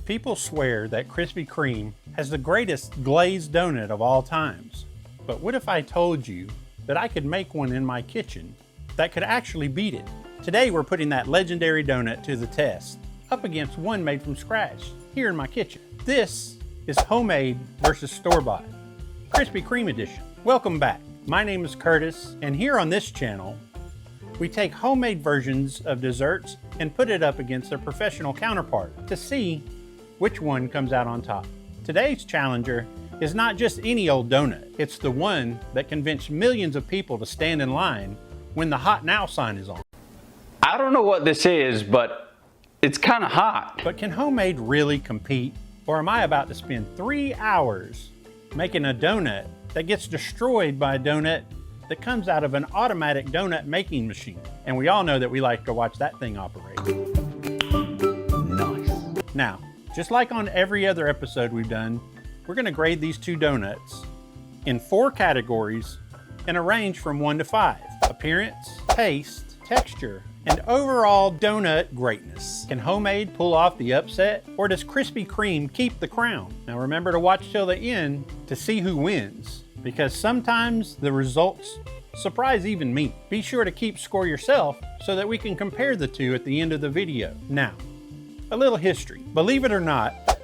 People swear that Krispy Kreme has the greatest glazed donut of all times. But what if I told you that I could make one in my kitchen that could actually beat it? Today we're putting that legendary donut to the test, up against one made from scratch here in my kitchen. This is homemade versus store-bought, Krispy Kreme edition. Welcome back. My name is Curtis, and here on this channel, we take homemade versions of desserts and put it up against their professional counterpart to see which one comes out on top. Today's challenger is not just any old donut. It's the one that convinced millions of people to stand in line when the hot now sign is on. I don't know what this is, but it's kind of hot. But can homemade really compete? Or am I about to spend 3 hours making a donut that gets destroyed by a donut that comes out of an automatic donut making machine? And we all know that we like to watch that thing operate. Nice. Now, just like on every other episode we've done, we're gonna grade these two donuts in 4 categories and a range from 1 to 5. Appearance, taste, texture, and overall donut greatness. Can homemade pull off the upset, or does Krispy Kreme keep the crown? Now remember to watch till the end to see who wins, because sometimes the results surprise even me. Be sure to keep score yourself so that we can compare the two at the end of the video. Now, a little history. Believe it or not,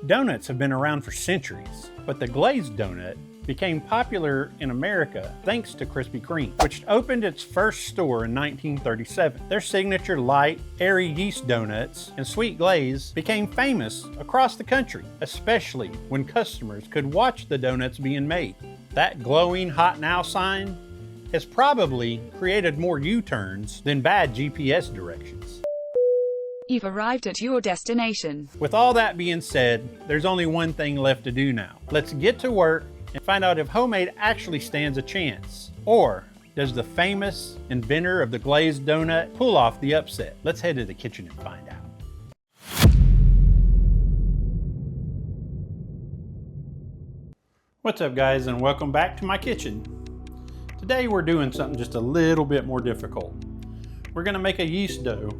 donuts have been around for centuries, but the glazed donut became popular in America thanks to Krispy Kreme, which opened its first store in 1937. Their signature light, airy yeast donuts and sweet glaze became famous across the country, especially when customers could watch the donuts being made. That glowing hot now sign has probably created more U-turns than bad GPS directions. You've arrived at your destination. With all that being said, there's only one thing left to do now. Let's get to work and find out if homemade actually stands a chance. Or does the famous inventor of the glazed donut pull off the upset? Let's head to the kitchen and find out. What's up guys, and welcome back to my kitchen. Today we're doing something just a little bit more difficult. We're gonna make a yeast dough,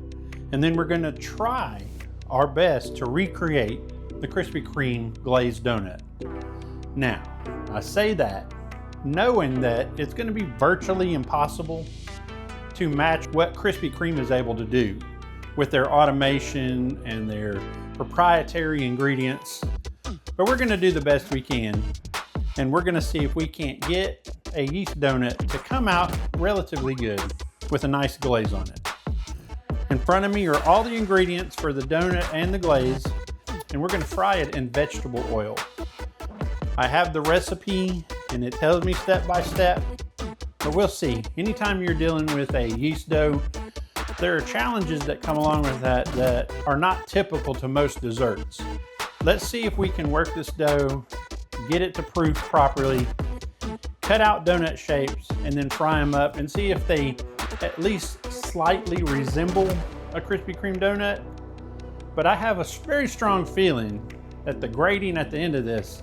and then we're gonna try our best to recreate the Krispy Kreme glazed donut. Now, I say that knowing that it's gonna be virtually impossible to match what Krispy Kreme is able to do with their automation and their proprietary ingredients. But we're gonna do the best we can, and we're gonna see if we can't get a yeast donut to come out relatively good with a nice glaze on it. In front of me are all the ingredients for the donut and the glaze, and we're gonna fry it in vegetable oil. I have the recipe and it tells me step by step, but we'll see. Anytime you're dealing with a yeast dough, there are challenges that come along with that that are not typical to most desserts. Let's see if we can work this dough, get it to proof properly, cut out donut shapes, and then fry them up and see if they at least slightly resemble a Krispy Kreme donut. But I have a very strong feeling that the grading at the end of this,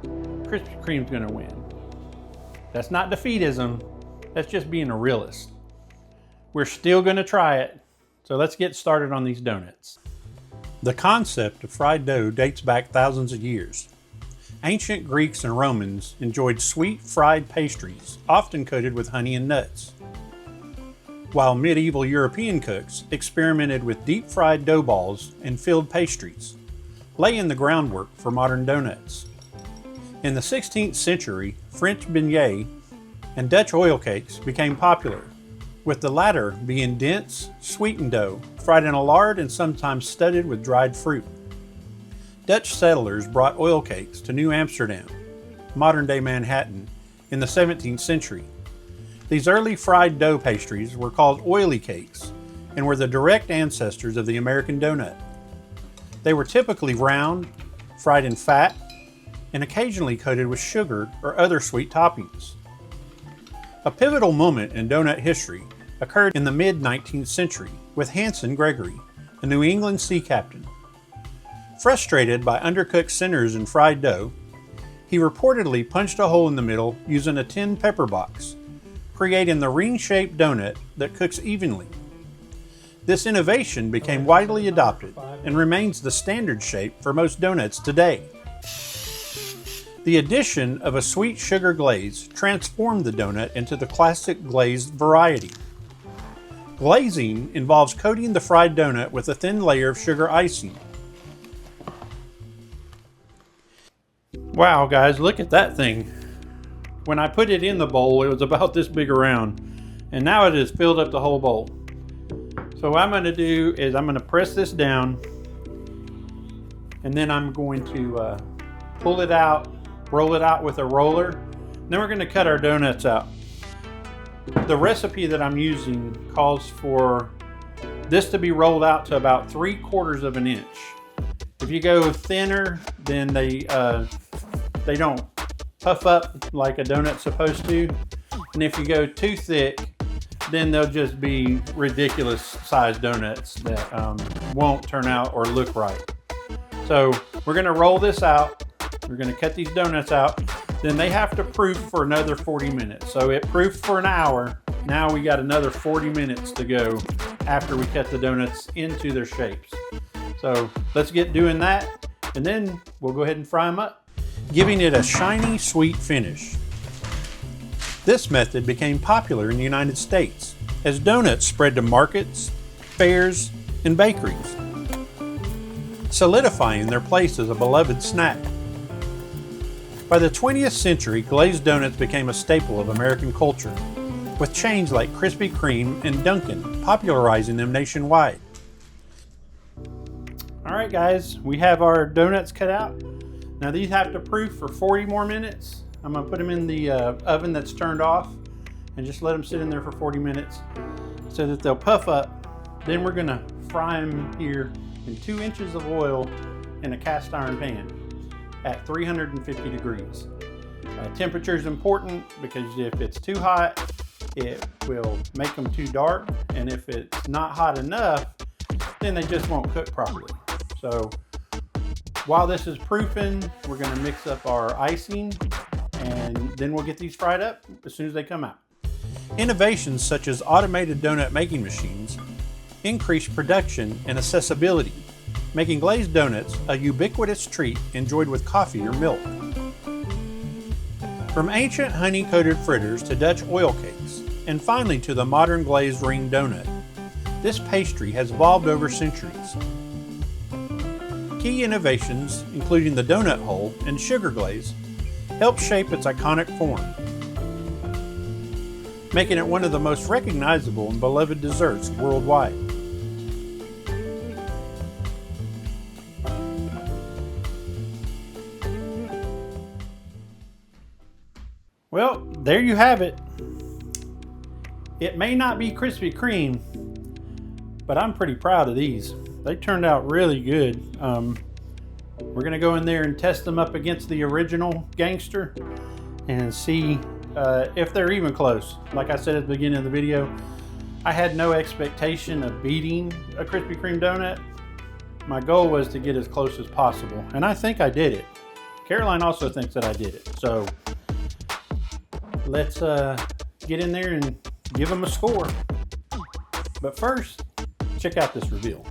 Krispy Kreme's gonna win. That's not defeatism, that's just being a realist. We're still gonna try it, so let's get started on these donuts. The concept of fried dough dates back thousands of years. Ancient Greeks and Romans enjoyed sweet fried pastries, often coated with honey and nuts, while medieval European cooks experimented with deep fried dough balls and filled pastries, laying the groundwork for modern donuts. In the 16th century, French beignets and Dutch oil cakes became popular, with the latter being dense, sweetened dough, fried in a lard and sometimes studded with dried fruit. Dutch settlers brought oil cakes to New Amsterdam, modern-day Manhattan, in the 17th century. These early fried dough pastries were called oily cakes and were the direct ancestors of the American donut. They were typically round, fried in fat, and occasionally coated with sugar or other sweet toppings. A pivotal moment in donut history occurred in the mid-19th century with Hanson Gregory, a New England sea captain. Frustrated by undercooked centers in fried dough, he reportedly punched a hole in the middle using a tin pepper box, creating the ring-shaped donut that cooks evenly. This innovation became widely adopted and remains the standard shape for most donuts today. The addition of a sweet sugar glaze transformed the donut into the classic glazed variety. Glazing involves coating the fried donut with a thin layer of sugar icing. Wow, guys, look at that thing. When I put it in the bowl, it was about this big around, and now it has filled up the whole bowl. So what I'm going to do is I'm going to press this down, and then I'm going to pull it out, roll it out with a roller. Then we're going to cut our donuts out. The recipe that I'm using calls for this to be rolled out to about 3/4 of an inch. If you go thinner, then they don't puff up like a donut's supposed to. And if you go too thick, then they'll just be ridiculous sized donuts that won't turn out or look right. So we're going to roll this out. We're going to cut these donuts out. Then they have to proof for another 40 minutes. So it proofed for an hour. Now we got another 40 minutes to go after we cut the donuts into their shapes. So let's get doing that, and then we'll go ahead and fry them up, giving it a shiny, sweet finish. This method became popular in the United States as donuts spread to markets, fairs, and bakeries, solidifying their place as a beloved snack. By the 20th century, glazed donuts became a staple of American culture, with chains like Krispy Kreme and Dunkin' popularizing them nationwide. All right, guys, we have our donuts cut out. Now these have to proof for 40 more minutes. I'm gonna put them in the oven that's turned off and just let them sit in there for 40 minutes so that they'll puff up. Then we're gonna fry them here in 2 inches of oil in a cast iron pan at 350 degrees. Temperature is important because if it's too hot, it will make them too dark, and if it's not hot enough, then they just won't cook properly. So while this is proofing, we're going to mix up our icing, and then we'll get these fried up as soon as they come out. Innovations such as automated donut making machines increase production and accessibility, making glazed donuts a ubiquitous treat enjoyed with coffee or milk. From ancient honey-coated fritters to Dutch oil cakes, and finally to the modern glazed ring donut, this pastry has evolved over centuries. Key innovations, including the donut hole and sugar glaze, help shape its iconic form, making it one of the most recognizable and beloved desserts worldwide. Well, there you have it. It may not be Krispy Kreme, but I'm pretty proud of these. They turned out really good. We're gonna go in there and test them up against the original gangster and see if they're even close. Like I said at the beginning of the video, I had no expectation of beating a Krispy Kreme donut. My goal was to get as close as possible, and I think I did it. Caroline also thinks that I did it. So let's get in there and give them a score. But first, check out this reveal.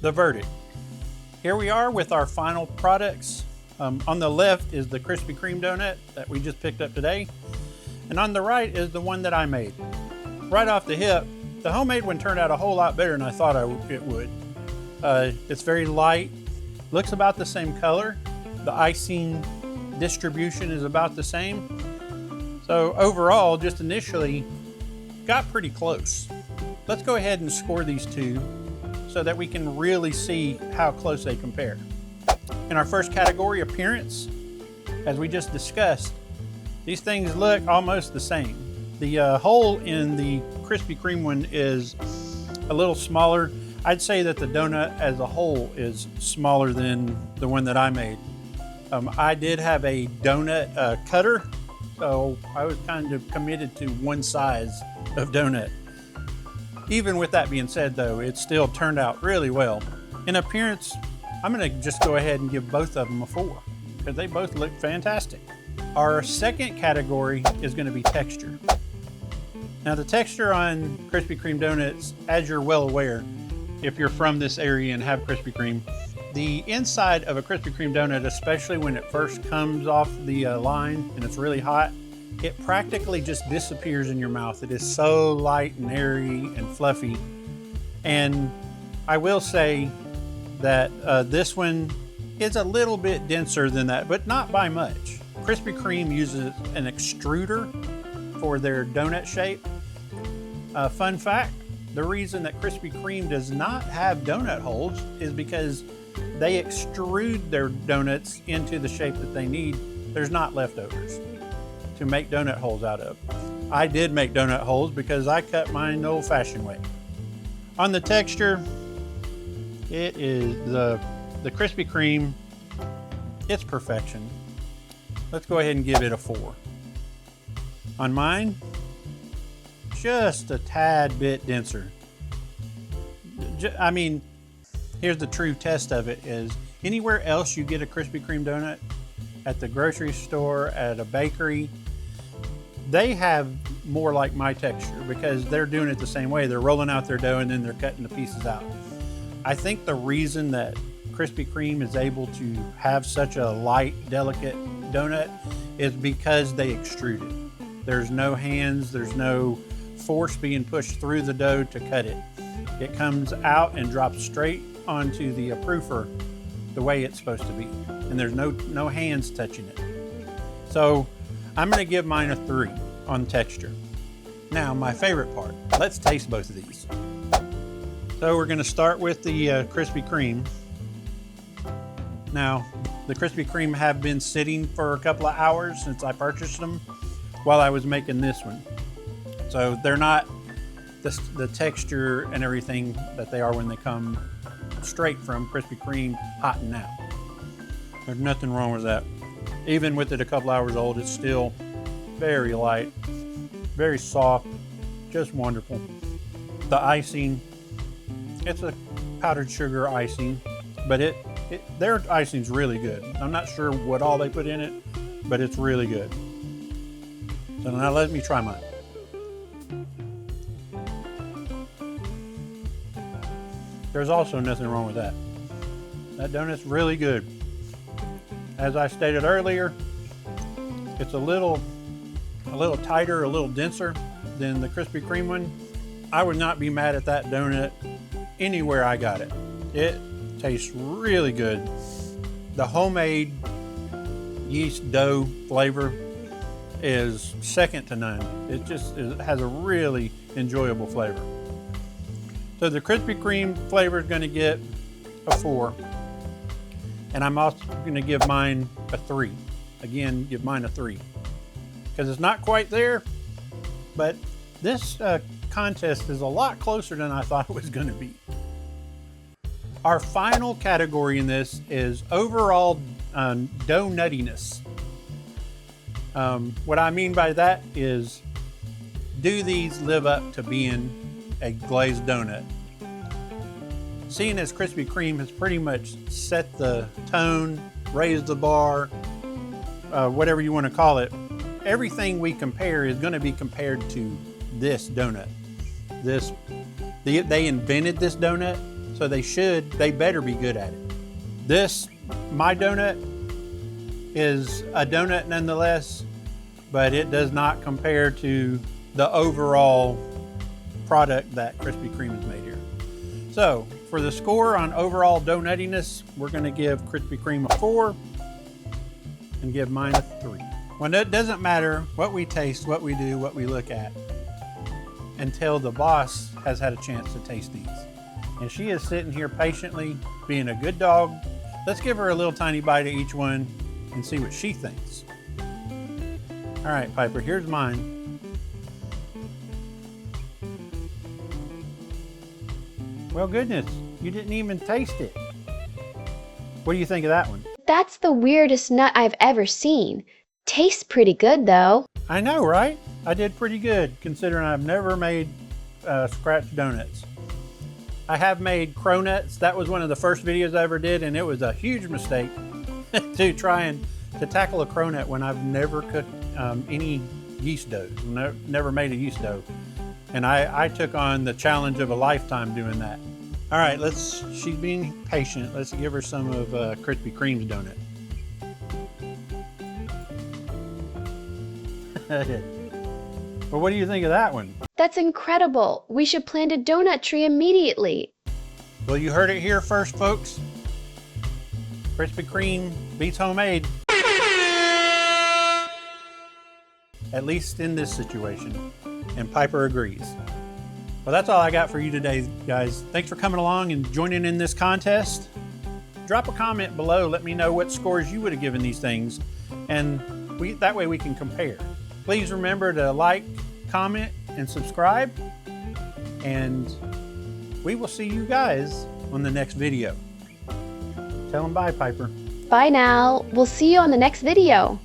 The verdict. Here we are with our final products. On the left is the Krispy Kreme donut that we just picked up today. And on the right is the one that I made. Right off the hip, the homemade one turned out a whole lot better than I thought it would. It's very light, looks about the same color. The icing distribution is about the same. So overall, just initially, got pretty close. Let's go ahead and score these two so that we can really see how close they compare. In our first category, appearance, as we just discussed, these things look almost the same. The hole in the Krispy Kreme one is a little smaller. I'd say that the donut as a whole is smaller than the one that I made. I did have a donut cutter, so I was kind of committed to one size of donut. Even with that being said though, it still turned out really well. In appearance, I'm gonna just go ahead and give both of them a 4 because they both look fantastic. Our second category is gonna be texture. Now the texture on Krispy Kreme donuts, as you're well aware, if you're from this area and have Krispy Kreme, the inside of a Krispy Kreme donut, especially when it first comes off the line and it's really hot, it practically just disappears in your mouth. It is so light and airy and fluffy. And I will say that this one is a little bit denser than that, but not by much. Krispy Kreme uses an extruder for their donut shape. Fun fact, the reason that Krispy Kreme does not have donut holes is because they extrude their donuts into the shape that they need. There's not leftovers to make donut holes out of. I did make donut holes because I cut mine the old-fashioned way. On the texture, it is the Krispy Kreme, it's perfection. Let's go ahead and give it a 4. On mine, just a tad bit denser. I mean, here's the true test of it is anywhere else you get a Krispy Kreme donut, at the grocery store, at a bakery, they have more like my texture because they're doing it the same way. They're rolling out their dough and then they're cutting the pieces out. I think the reason that Krispy Kreme is able to have such a light, delicate donut is because they extrude it. There's no hands, there's no force being pushed through the dough to cut it. It comes out and drops straight onto the proofer the way it's supposed to be. And there's no hands touching it. So I'm gonna give mine a 3 on texture. Now my favorite part, let's taste both of these. So we're gonna start with the Krispy Kreme. Now, the Krispy Kreme have been sitting for a couple of hours since I purchased them while I was making this one. So they're not the texture and everything that they are when they come straight from Krispy Kreme hot and out. There's nothing wrong with that. Even with it a couple hours old, it's still very light, very soft, just wonderful. The icing, it's a powdered sugar icing, but their icing's really good. I'm not sure what all they put in it, but it's really good. So now let me try mine. There's also nothing wrong with that. That donut's really good. As I stated earlier, it's a little tighter, a little denser than the Krispy Kreme one. I would not be mad at that donut anywhere I got it. It tastes really good. The homemade yeast dough flavor is second to none. It has a really enjoyable flavor. So the Krispy Kreme flavor is going to get a 4. And I'm also going to give mine a 3. Again, give mine a 3. Because it's not quite there, but this contest is a lot closer than I thought it was going to be. Our final category in this is overall dough nuttiness. What I mean by that is, do these live up to being a glazed donut? Seeing as Krispy Kreme has pretty much set the tone, raised the bar, whatever you want to call it, everything we compare is going to be compared to this donut. They invented this donut, so they better be good at it. My donut is a donut nonetheless, but it does not compare to the overall product that Krispy Kreme has made here. So for the score on overall dough nuttiness, we're going to give Krispy Kreme a 4 and give mine a 3. Well, it doesn't matter what we taste, what we do, what we look at, until the boss has had a chance to taste these. And she is sitting here patiently, being a good dog. Let's give her a little tiny bite of each one and see what she thinks. All right, Piper, here's mine. Well, goodness, you didn't even taste it. What do you think of that one? That's the weirdest nut I've ever seen. Tastes pretty good though. I know, right? I did pretty good considering I've never made scratch donuts. I have made cronuts. That was one of the first videos I ever did, and it was a huge mistake to try to tackle a cronut when I've never cooked any yeast dough. Never made a yeast dough. And I took on the challenge of a lifetime doing that. All right, she's being patient. Let's give her some of Krispy Kreme's donut. Well, what do you think of that one? That's incredible. We should plant a donut tree immediately. Well, you heard it here first, folks. Krispy Kreme beats homemade. At least in this situation. And Piper agrees. Well, that's all I got for you today, guys. Thanks for coming along and joining in this contest. Drop a comment below. Let me know what scores you would have given these things. And that way we can compare. Please remember to like, comment, and subscribe. And we will see you guys on the next video. Tell them bye, Piper. Bye now. We'll see you on the next video.